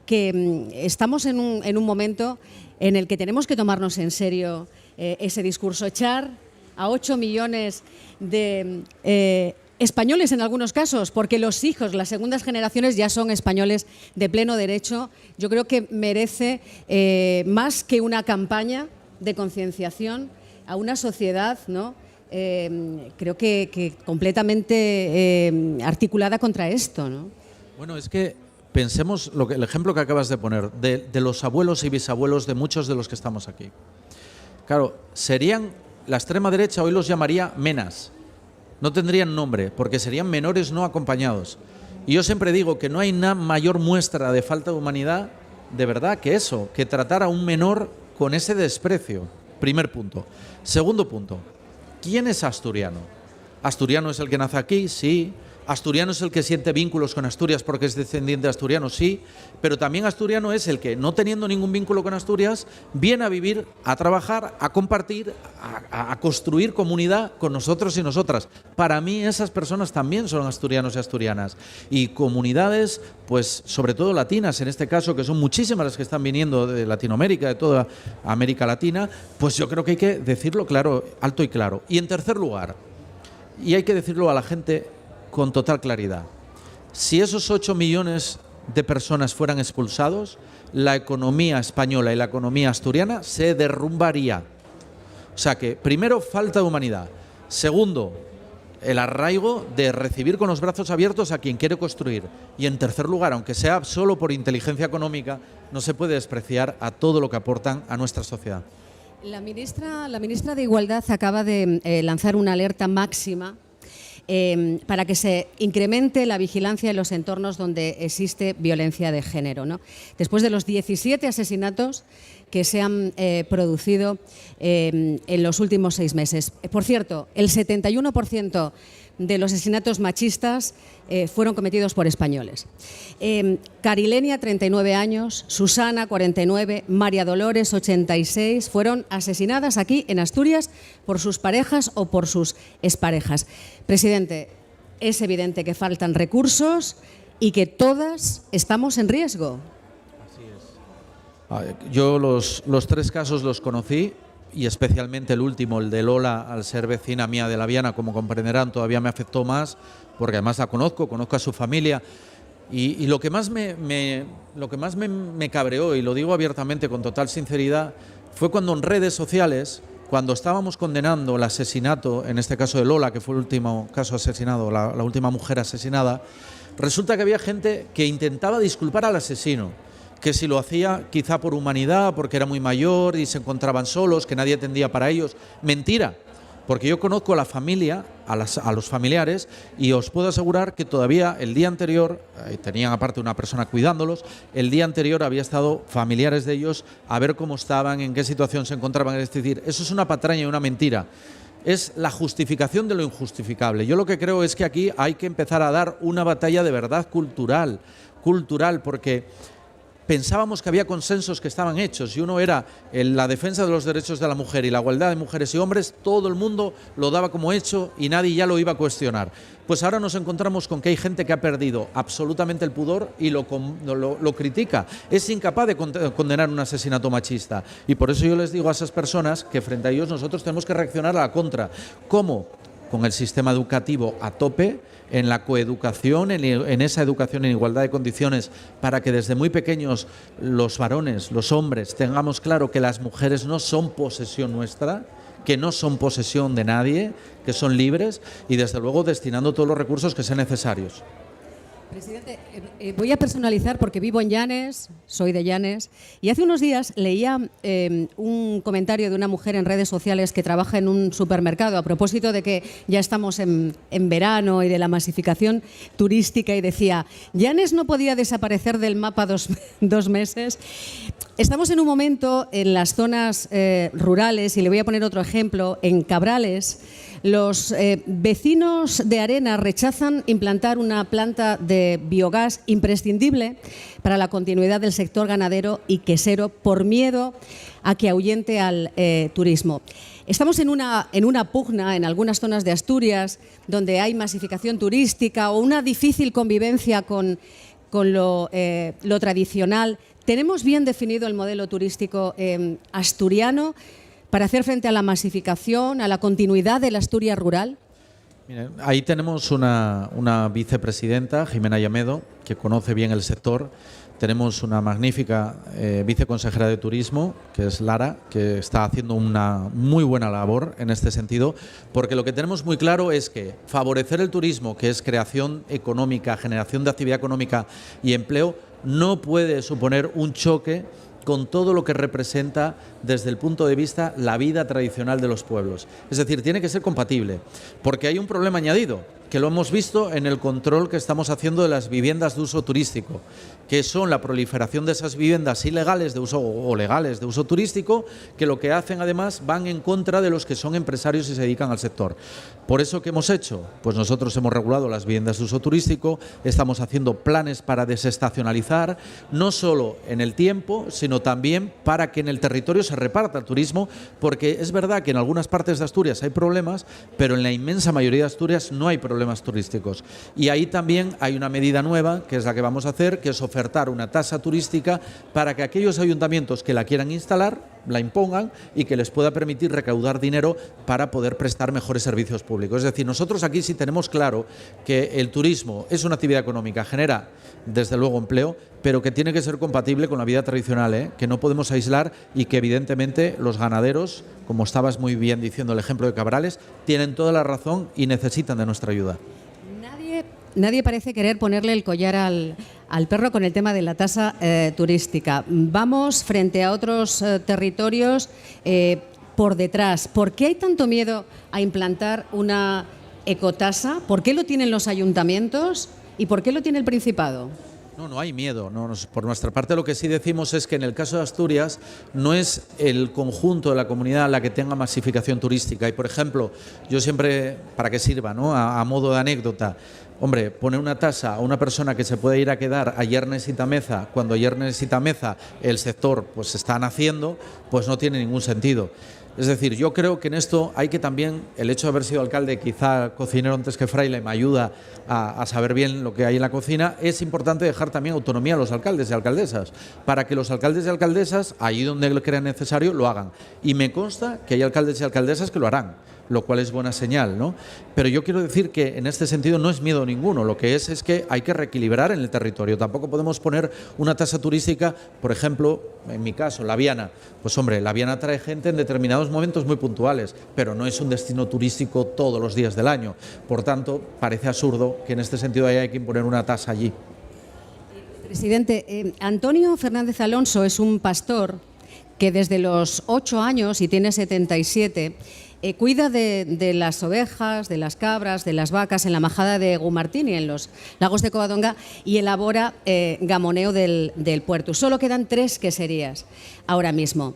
Speaker 3: que estamos en un momento en el que tenemos que tomarnos en serio ese discurso, echar a 8 millones de españoles en algunos casos, porque los hijos, las segundas generaciones ya son españoles de pleno derecho. Yo creo que merece más que una campaña de concienciación a una sociedad, ¿no? Creo que completamente articulada contra esto, ¿no?
Speaker 4: Bueno, es que pensemos el ejemplo que acabas de poner de los abuelos y bisabuelos de muchos de los que estamos aquí. Claro, la extrema derecha hoy los llamaría menas. No tendrían nombre, porque serían menores no acompañados. Y yo siempre digo que no hay una mayor muestra de falta de humanidad, de verdad, que eso, que tratar a un menor con ese desprecio. Primer punto. Segundo punto, ¿quién es asturiano? ¿Asturiano es el que nace aquí? Sí. ¿Asturiano es el que siente vínculos con Asturias porque es descendiente de asturianos? Sí. Pero también asturiano es el que, no teniendo ningún vínculo con Asturias, viene a vivir, a trabajar, a compartir, a construir comunidad con nosotros y nosotras. Para mí esas personas también son asturianos y asturianas. Y comunidades, pues sobre todo latinas, en este caso, que son muchísimas las que están viniendo de Latinoamérica, de toda América Latina, pues yo creo que hay que decirlo claro, alto y claro. Y en tercer lugar, y hay que decirlo a la gente con total claridad, si esos 8 millones de personas fueran expulsados, la economía española y la economía asturiana se derrumbaría. O sea que, primero, falta de humanidad. Segundo, el arraigo de recibir con los brazos abiertos a quien quiere construir. Y en tercer lugar, aunque sea solo por inteligencia económica, no se puede despreciar a todo lo que aportan a nuestra sociedad.
Speaker 3: La ministra de Igualdad acaba de lanzar una alerta máxima para que se incremente la vigilancia en los entornos donde existe violencia de género, ¿no? Después de los 17 asesinatos que se han producido en los últimos 6 meses. Por cierto, el 71% de los asesinatos machistas fueron cometidos por españoles. Carilenia, 39 años, Susana, 49, María Dolores, 86, fueron asesinadas aquí en Asturias por sus parejas o por sus exparejas. Presidente, es evidente que faltan recursos y que todas estamos en riesgo.
Speaker 4: Yo los 3 casos los conocí, y especialmente el último, el de Lola, al ser vecina mía de La Viana, como comprenderán, todavía me afectó más, porque además la conozco a su familia. Y lo que más me cabreó, y lo digo abiertamente con total sinceridad, fue cuando en redes sociales, cuando estábamos condenando el asesinato, en este caso de Lola, que fue el último caso asesinado, la última mujer asesinada, resulta que había gente que intentaba disculpar al asesino, que si lo hacía quizá por humanidad, porque era muy mayor y se encontraban solos, que nadie atendía para ellos. Mentira, porque yo conozco a la familia, a los familiares, y os puedo asegurar que todavía el día anterior, tenían aparte una persona cuidándolos, el día anterior había estado familiares de ellos a ver cómo estaban, en qué situación se encontraban. Es decir, eso es una patraña y una mentira. Es la justificación de lo injustificable. Yo lo que creo es que aquí hay que empezar a dar una batalla de verdad cultural, porque pensábamos que había consensos que estaban hechos, y uno era la defensa de los derechos de la mujer y la igualdad de mujeres y hombres. Todo el mundo lo daba como hecho y nadie ya lo iba a cuestionar. Pues ahora nos encontramos con que hay gente que ha perdido absolutamente el pudor y lo critica. Es incapaz de condenar un asesinato machista, y por eso yo les digo a esas personas que frente a ellos nosotros tenemos que reaccionar a la contra. ¿Cómo? Con el sistema educativo a tope, en la coeducación, en esa educación en igualdad de condiciones, para que desde muy pequeños los varones, los hombres, tengamos claro que las mujeres no son posesión nuestra, que no son posesión de nadie, que son libres, y desde luego destinando todos los recursos que sean necesarios.
Speaker 3: Presidente, voy a personalizar porque vivo en Llanes, soy de Llanes, y hace unos días leía un comentario de una mujer en redes sociales que trabaja en un supermercado a propósito de que ya estamos en verano y de la masificación turística, y decía: Llanes no podía desaparecer del mapa dos meses. Estamos en un momento en las zonas rurales, y le voy a poner otro ejemplo, en Cabrales. Los vecinos de Arena rechazan implantar una planta de biogás imprescindible para la continuidad del sector ganadero y quesero por miedo a que ahuyente al turismo. Estamos en una pugna en algunas zonas de Asturias donde hay masificación turística o una difícil convivencia con lo tradicional. ¿Tenemos bien definido el modelo turístico asturiano para hacer frente a la masificación, a la continuidad de la Asturias rural?
Speaker 4: Mire, ahí tenemos una vicepresidenta, Jimena Llamedo, que conoce bien el sector. Tenemos una magnífica viceconsejera de Turismo, que es Lara, que está haciendo una muy buena labor en este sentido, porque lo que tenemos muy claro es que favorecer el turismo, que es creación económica, generación de actividad económica y empleo, no puede suponer un choque con todo lo que representa desde el punto de vista la vida tradicional de los pueblos. Es decir, tiene que ser compatible, porque hay un problema añadido, que lo hemos visto en el control que estamos haciendo de las viviendas de uso turístico, que son la proliferación de esas viviendas ilegales de uso o legales de uso turístico, que lo que hacen además van en contra de los que son empresarios y se dedican al sector. Por eso, ¿qué hemos hecho? Pues nosotros hemos regulado las viviendas de uso turístico, estamos haciendo planes para desestacionalizar, no solo en el tiempo, sino también para que en el territorio se reparta el turismo, porque es verdad que en algunas partes de Asturias hay problemas, pero en la inmensa mayoría de Asturias no hay problemas turísticos. Y ahí también hay una medida nueva, que es la que vamos a hacer, que es ofertar una tasa turística para que aquellos ayuntamientos que la quieran instalar la impongan y que les pueda permitir recaudar dinero para poder prestar mejores servicios públicos. Es decir, nosotros aquí sí tenemos claro que el turismo es una actividad económica, genera desde luego empleo, pero que tiene que ser compatible con la vida tradicional, que no podemos aislar, y que evidentemente los ganaderos, como estabas muy bien diciendo el ejemplo de Cabrales, tienen toda la razón y necesitan de nuestra ayuda.
Speaker 3: Nadie parece querer ponerle el collar al perro con el tema de la tasa turística. Vamos frente a otros territorios por detrás. ¿Por qué hay tanto miedo a implantar una ecotasa? ¿Por qué lo tienen los ayuntamientos y por qué lo tiene el Principado?
Speaker 4: No hay miedo. Por nuestra parte, lo que sí decimos es que en el caso de Asturias no es el conjunto de la comunidad la que tenga masificación turística. Y, por ejemplo, yo siempre, para que sirva, ¿no?, a modo de anécdota, hombre, poner una tasa a una persona que se puede ir a quedar a Yernes y Tameza, cuando Yernes y Tameza el sector pues está naciendo, pues no tiene ningún sentido. Es decir, yo creo que en esto hay que también, el hecho de haber sido alcalde, quizá cocinero antes que fraile, me ayuda a saber bien lo que hay en la cocina. Es importante dejar también autonomía a los alcaldes y alcaldesas, para que los alcaldes y alcaldesas, allí donde lo crean necesario, lo hagan. Y me consta que hay alcaldes y alcaldesas que lo harán, lo cual es buena señal, ¿no? Pero yo quiero decir que en este sentido no es miedo ninguno, lo que es que hay que reequilibrar en el territorio. Tampoco podemos poner una tasa turística, por ejemplo, en mi caso, La Viana. Pues hombre, La Viana trae gente en determinados momentos muy puntuales, pero no es un destino turístico todos los días del año. Por tanto, parece absurdo que en este sentido haya que imponer una tasa allí.
Speaker 3: Presidente, Antonio Fernández Alonso es un pastor que desde los 8 años, y tiene 77, cuida de las ovejas, de las cabras, de las vacas en la majada de Gumartini, en los lagos de Covadonga, y elabora gamoneo del puerto. Solo quedan 3 queserías ahora mismo.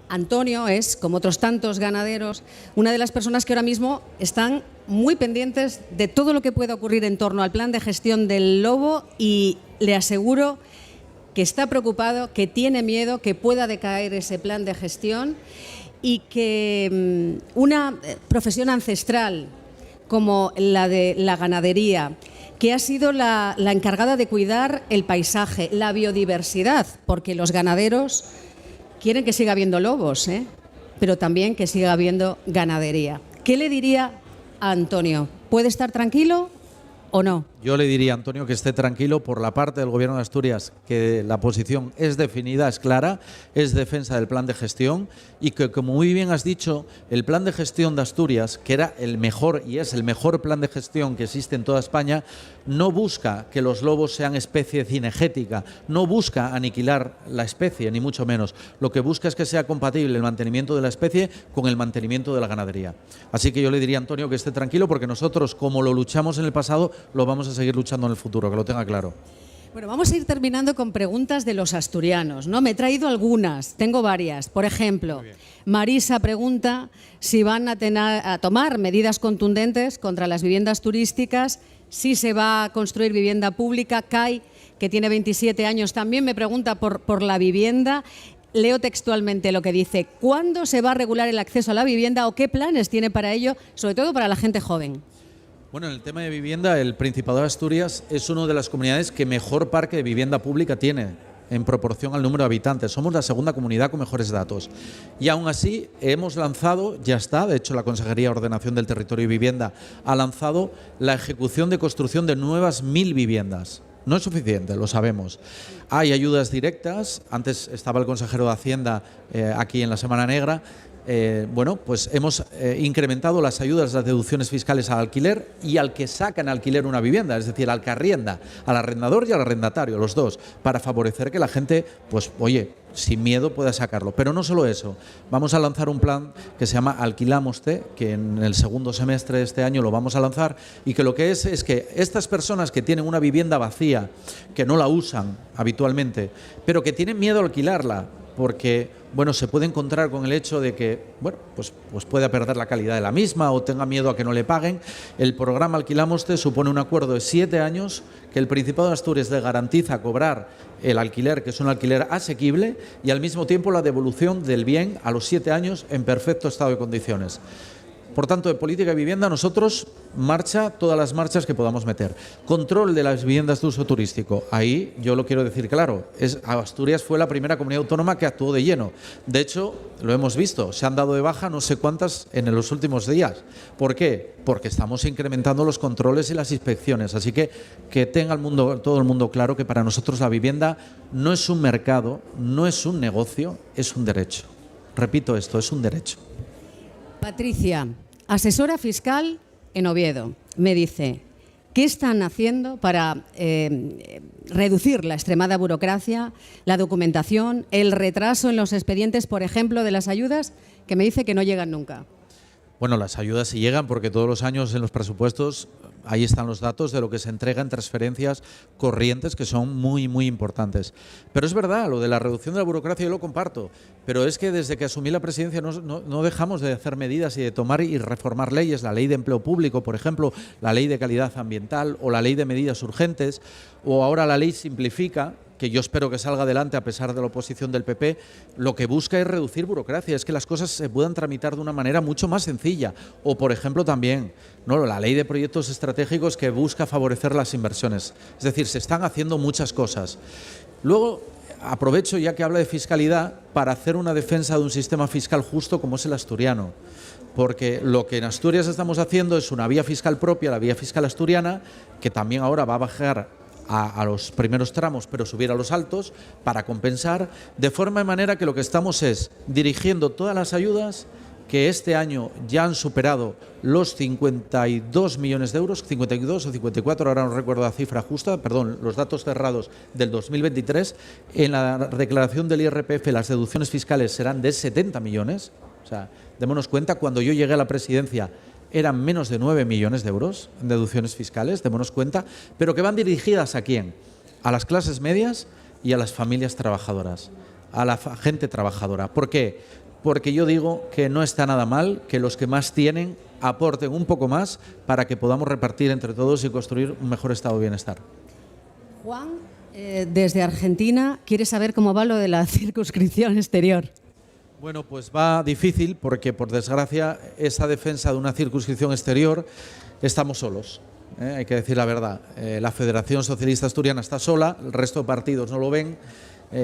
Speaker 3: Antonio es, como otros tantos ganaderos, una de las personas que ahora mismo están muy pendientes de todo lo que pueda ocurrir en torno al plan de gestión del lobo, y le aseguro que está preocupado, que tiene miedo que pueda decaer ese plan de gestión, y que una profesión ancestral como la de la ganadería, que ha sido la encargada de cuidar el paisaje, la biodiversidad, porque los ganaderos quieren que siga habiendo lobos, pero también que siga habiendo ganadería. ¿Qué le diría a Antonio? ¿Puede estar tranquilo o no?
Speaker 4: Yo le diría a Antonio que esté tranquilo por la parte del Gobierno de Asturias, que la posición es definida, es clara, es defensa del plan de gestión, y que, como muy bien has dicho, el plan de gestión de Asturias, que era el mejor y es el mejor plan de gestión que existe en toda España, no busca que los lobos sean especie cinegética, no busca aniquilar la especie, ni mucho menos. Lo que busca es que sea compatible el mantenimiento de la especie con el mantenimiento de la ganadería. Así que yo le diría a Antonio que esté tranquilo, porque nosotros, como lo luchamos en el pasado, lo vamos a seguir luchando en el futuro, que lo tenga claro.
Speaker 3: Bueno, vamos a ir terminando con preguntas de los asturianos, ¿no? Me he traído algunas, tengo varias. Por ejemplo, Marisa pregunta si van a tomar medidas contundentes contra las viviendas turísticas, si se va a construir vivienda pública. Kai, que tiene 27 años, también me pregunta por la vivienda. Leo textualmente lo que dice: ¿cuándo se va a regular el acceso a la vivienda o qué planes tiene para ello, sobre todo para la gente joven?
Speaker 4: Bueno, en el tema de vivienda, el Principado de Asturias es una de las comunidades que mejor parque de vivienda pública tiene en proporción al número de habitantes. Somos la segunda comunidad con mejores datos. Y aún así hemos lanzado, ya está, de hecho la Consejería de Ordenación del Territorio y Vivienda ha lanzado la ejecución de construcción de nuevas 1000 viviendas. No es suficiente, lo sabemos. Hay ayudas directas. Antes estaba el consejero de Hacienda aquí en la Semana Negra. Bueno, pues hemos incrementado las ayudas, las deducciones fiscales al alquiler y al que saca en alquiler una vivienda, es decir, al que arrienda, al arrendador y al arrendatario, los dos, para favorecer que la gente, pues oye, sin miedo pueda sacarlo. Pero no solo eso, vamos a lanzar un plan que se llama Alquilamoste, que en el segundo semestre de este año lo vamos a lanzar, y que lo que es que estas personas que tienen una vivienda vacía, que no la usan habitualmente, pero que tienen miedo a alquilarla, porque bueno, se puede encontrar con el hecho de que bueno, pues pueda perder la calidad de la misma o tenga miedo a que no le paguen. El programa Alquilamoste supone un acuerdo de 7 años que el Principado de Asturias le garantiza cobrar el alquiler, que es un alquiler asequible, y al mismo tiempo la devolución del bien a los 7 años en perfecto estado de condiciones. Por tanto, de política de vivienda, nosotros marcha todas las marchas que podamos meter. Control de las viviendas de uso turístico. Ahí yo lo quiero decir claro. Asturias fue la primera comunidad autónoma que actuó de lleno. De hecho, lo hemos visto, se han dado de baja no sé cuántas en los últimos días. ¿Por qué? Porque estamos incrementando los controles y las inspecciones. Así que tenga todo el mundo claro que para nosotros la vivienda no es un mercado, no es un negocio, es un derecho. Repito esto, es un derecho.
Speaker 3: Patricia, asesora fiscal en Oviedo, me dice, ¿qué están haciendo para reducir la extremada burocracia, la documentación, el retraso en los expedientes, por ejemplo, de las ayudas, que me dice que no llegan nunca?
Speaker 4: Bueno, las ayudas sí llegan porque todos los años en los presupuestos ahí están los datos de lo que se entrega en transferencias corrientes que son muy, muy importantes. Pero es verdad, lo de la reducción de la burocracia yo lo comparto, pero es que desde que asumí la presidencia no dejamos de hacer medidas y de tomar y reformar leyes, la ley de empleo público, por ejemplo, la ley de calidad ambiental o la ley de medidas urgentes o ahora la ley Simplifica, que yo espero que salga adelante a pesar de la oposición del PP, lo que busca es reducir burocracia, es que las cosas se puedan tramitar de una manera mucho más sencilla. O, por ejemplo, también la ley de proyectos estratégicos que busca favorecer las inversiones. Es decir, se están haciendo muchas cosas. Luego, aprovecho, ya que habla de fiscalidad, para hacer una defensa de un sistema fiscal justo como es el asturiano. Porque lo que en Asturias estamos haciendo es una vía fiscal propia, la vía fiscal asturiana, que también ahora va a bajar a los primeros tramos, pero subir a los altos para compensar, de forma y manera que lo que estamos es dirigiendo todas las ayudas que este año ya han superado los 52 millones de euros, 52 o 54, ahora no recuerdo la cifra justa, perdón, los datos cerrados del 2023. En la declaración del IRPF las deducciones fiscales serán de 70 millones. O sea, démonos cuenta, cuando yo llegué a la presidencia eran menos de 9 millones de euros en deducciones fiscales, démonos cuenta, pero que van dirigidas ¿a quién? A las clases medias y a las familias trabajadoras, a la gente trabajadora. ¿Por qué? Porque yo digo que no está nada mal que los que más tienen aporten un poco más para que podamos repartir entre todos y construir un mejor estado de bienestar.
Speaker 3: Juan, desde Argentina, quiere saber cómo va lo de la circunscripción exterior.
Speaker 4: Bueno, pues va difícil porque, por desgracia, esa defensa de una circunscripción exterior estamos solos. Hay que decir la verdad. La Federación Socialista Asturiana está sola, el resto de partidos no lo ven,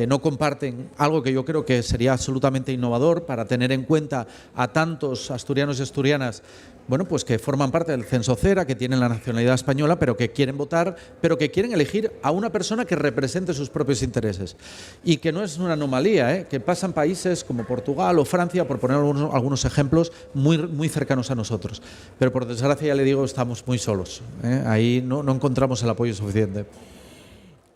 Speaker 4: no comparten algo que yo creo que sería absolutamente innovador para tener en cuenta a tantos asturianos y asturianas, bueno, pues que forman parte del censo Cera, que tienen la nacionalidad española, pero que quieren votar, pero que quieren elegir a una persona que represente sus propios intereses. Y que no es una anomalía, que pasan países como Portugal o Francia, por poner algunos ejemplos muy cercanos a nosotros. Pero por desgracia, ya le digo, estamos muy solos. Ahí no encontramos el apoyo suficiente.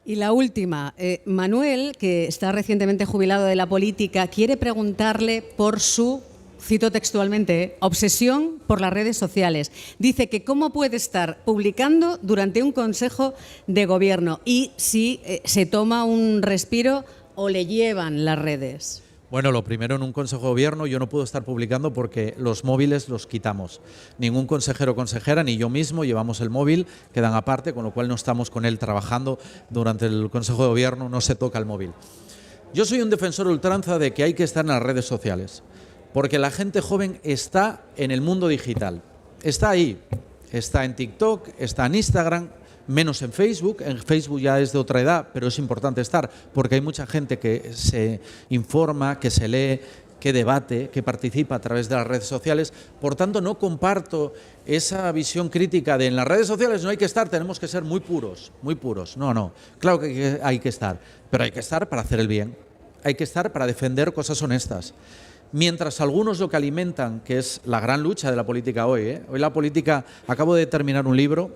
Speaker 3: Y la última, Manuel, que está recientemente jubilado de la política, quiere preguntarle por su, cito textualmente, obsesión por las redes sociales. Dice que cómo puede estar publicando durante un consejo de gobierno y si se toma un respiro o le llevan las redes.
Speaker 4: Bueno, lo primero, en un consejo de gobierno yo no puedo estar publicando porque los móviles los quitamos. Ningún consejero o consejera, ni yo mismo, llevamos el móvil, quedan aparte, con lo cual no estamos con él trabajando durante el consejo de gobierno, no se toca el móvil. Yo soy un defensor a ultranza de que hay que estar en las redes sociales, porque la gente joven está en el mundo digital, está ahí, está en TikTok, está en Instagram, menos en Facebook ya es de otra edad, pero es importante estar, porque hay mucha gente que se informa, que se lee, que debate, que participa a través de las redes sociales. Por tanto, no comparto esa visión crítica de en las redes sociales no hay que estar, tenemos que ser muy puros. No, claro que hay que estar, pero hay que estar para hacer el bien, hay que estar para defender cosas honestas. Mientras algunos lo que alimentan, que es la gran lucha de la política hoy, hoy la política, acabo de terminar un libro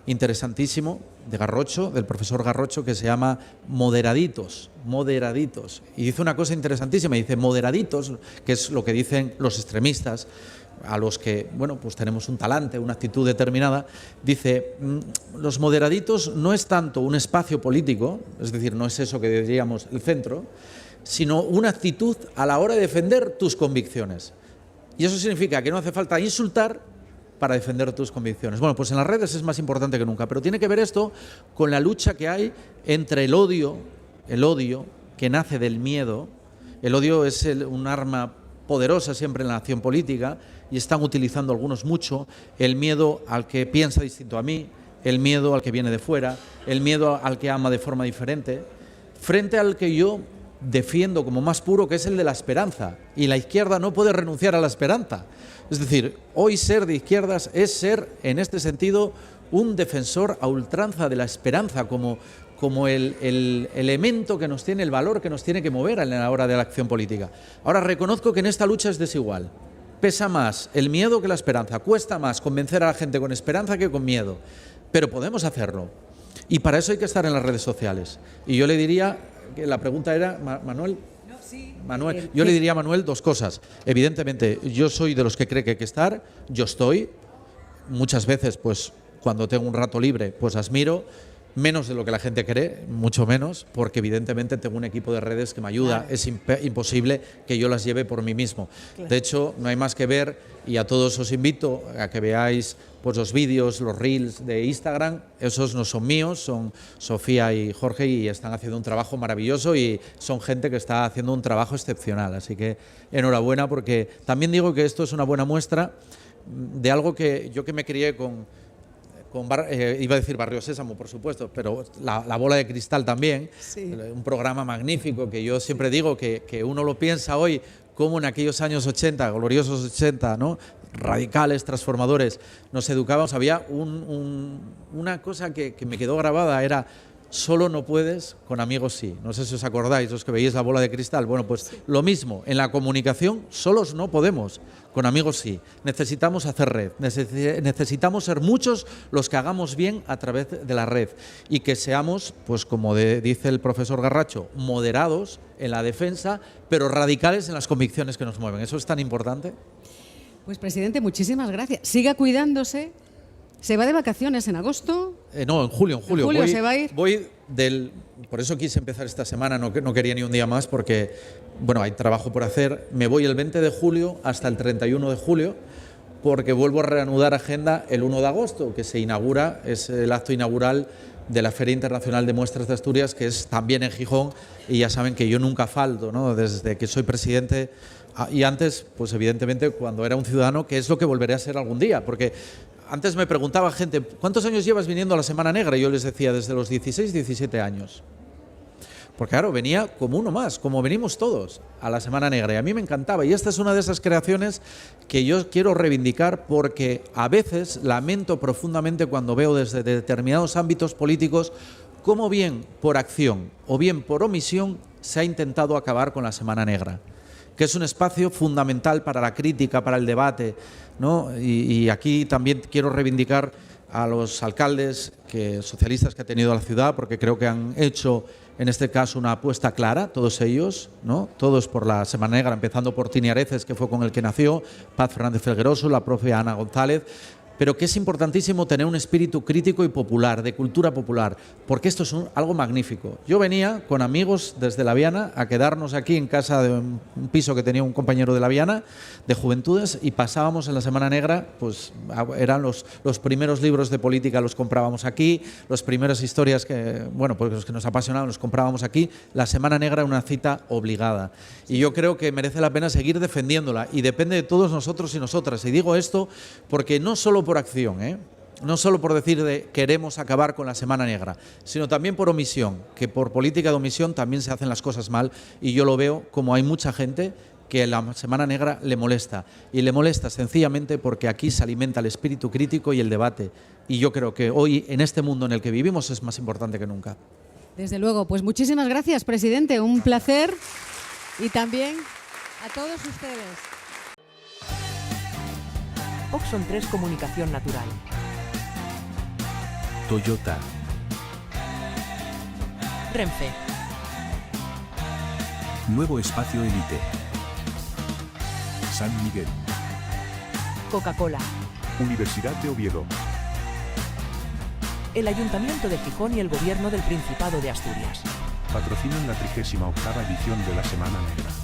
Speaker 4: interesantísimo de Garrocho, del profesor Garrocho, que se llama Moderaditos. Y dice una cosa interesantísima, dice moderaditos, que es lo que dicen los extremistas, a los que, bueno, pues tenemos un talante, una actitud determinada. Dice, los moderaditos no es tanto un espacio político, es decir, no es eso que diríamos el centro, sino una actitud a la hora de defender tus convicciones. Y eso significa que no hace falta insultar para defender tus convicciones. Bueno, pues en las redes es más importante que nunca, pero tiene que ver esto con la lucha que hay entre el odio que nace del miedo. El odio es un arma poderosa siempre en la acción política, y están utilizando algunos mucho, el miedo al que piensa distinto a mí, el miedo al que viene de fuera, el miedo al que ama de forma diferente, frente al que yo defiendo como más puro, que es el de la esperanza. Y la izquierda no puede renunciar a la esperanza. Es decir, hoy ser de izquierdas es ser, en este sentido, un defensor a ultranza de la esperanza como el elemento que nos tiene, el valor que nos tiene que mover a la hora de la acción política. Ahora, reconozco que en esta lucha es desigual. Pesa más el miedo que la esperanza. Cuesta más convencer a la gente con esperanza que con miedo. Pero podemos hacerlo. Y para eso hay que estar en las redes sociales. Y yo le diría, que la pregunta era, Manuel, yo le diría a Manuel dos cosas. Evidentemente, yo soy de los que cree que hay que estar, yo estoy. Muchas veces, pues, cuando tengo un rato libre, pues admiro. Menos de lo que la gente cree, mucho menos, porque evidentemente tengo un equipo de redes que me ayuda. Claro. Es imposible que yo las lleve por mí mismo. Claro. De hecho, no hay más que ver, y a todos os invito a que veáis pues, los vídeos, los reels de Instagram. Esos no son míos, son Sofía y Jorge, y están haciendo un trabajo maravilloso y son gente que está haciendo un trabajo excepcional. Así que enhorabuena, porque también digo que esto es una buena muestra de algo que yo que me crié iba a decir Barrio Sésamo, por supuesto, pero la bola de cristal también, sí. Un programa magnífico que yo siempre digo que uno lo piensa hoy como en aquellos años 80, gloriosos 80, ¿no? Radicales, transformadores, nos educábamos. Había una cosa que me quedó grabada, era solo no puedes, con amigos sí. No sé si os acordáis, los que veíais la bola de cristal. Bueno, pues sí. Lo mismo, en la comunicación solos no podemos, con amigos sí. Necesitamos hacer red, necesitamos ser muchos los que hagamos bien a través de la red y que seamos, pues como dice el profesor Garracho, moderados en la defensa, pero radicales en las convicciones que nos mueven. ¿Eso es tan importante?
Speaker 3: Pues, presidente, muchísimas gracias. Siga cuidándose. ¿Se va de vacaciones en agosto?
Speaker 4: No, en julio. ¿En julio
Speaker 3: se va a ir?
Speaker 4: Por eso quise empezar esta semana, no quería ni un día más porque, bueno, hay trabajo por hacer. Me voy el 20 de julio hasta el 31 de julio porque vuelvo a reanudar agenda el 1 de agosto, que se inaugura, es el acto inaugural de la Feria Internacional de Muestras de Asturias, que es también en Gijón, y ya saben que yo nunca falto, ¿no? Desde que soy presidente y antes, pues evidentemente cuando era un ciudadano, que es lo que volveré a ser algún día, porque antes me preguntaba gente, ¿cuántos años llevas viniendo a la Semana Negra? Y yo les decía, desde los 16, 17 años. Porque claro, venía como uno más, como venimos todos a la Semana Negra. Y a mí me encantaba. Y esta es una de esas creaciones que yo quiero reivindicar porque a veces lamento profundamente cuando veo desde determinados ámbitos políticos cómo bien por acción o bien por omisión se ha intentado acabar con la Semana Negra, que es un espacio fundamental para la crítica, para el debate, ¿no? Y aquí también quiero reivindicar a los alcaldes socialistas que ha tenido la ciudad, porque creo que han hecho en este caso una apuesta clara, todos ellos, ¿no? Todos por la Semana Negra, empezando por Tini Areces, que fue con el que nació, Paz Fernández Felgueroso, la propia Ana González, pero que es importantísimo tener un espíritu crítico y popular, de cultura popular, porque esto es algo magnífico. Yo venía con amigos desde La Viana a quedarnos aquí en casa de un piso que tenía un compañero de La Viana, de Juventudes, y pasábamos en la Semana Negra, pues eran los primeros libros de política los comprábamos aquí, las primeras historias que, bueno, pues los que nos apasionaban los comprábamos aquí. La Semana Negra era una cita obligada y yo creo que merece la pena seguir defendiéndola y depende de todos nosotros y nosotras. Y digo esto porque no solo por acción, no solo por decir queremos acabar con la Semana Negra, sino también por omisión, que por política de omisión también se hacen las cosas mal y yo lo veo como hay mucha gente que la Semana Negra le molesta y le molesta sencillamente porque aquí se alimenta el espíritu crítico y el debate y yo creo que hoy en este mundo en el que vivimos es más importante que nunca.
Speaker 3: Desde luego, pues muchísimas gracias, presidente, un placer y también a todos ustedes.
Speaker 1: Oxon 3 Comunicación Natural.
Speaker 2: Toyota.
Speaker 1: Renfe.
Speaker 2: Nuevo espacio Elite. San Miguel.
Speaker 1: Coca-Cola.
Speaker 2: Universidad de Oviedo.
Speaker 1: El Ayuntamiento de Gijón y el Gobierno del Principado de Asturias.
Speaker 2: Patrocinan la 38ª edición de la Semana Negra.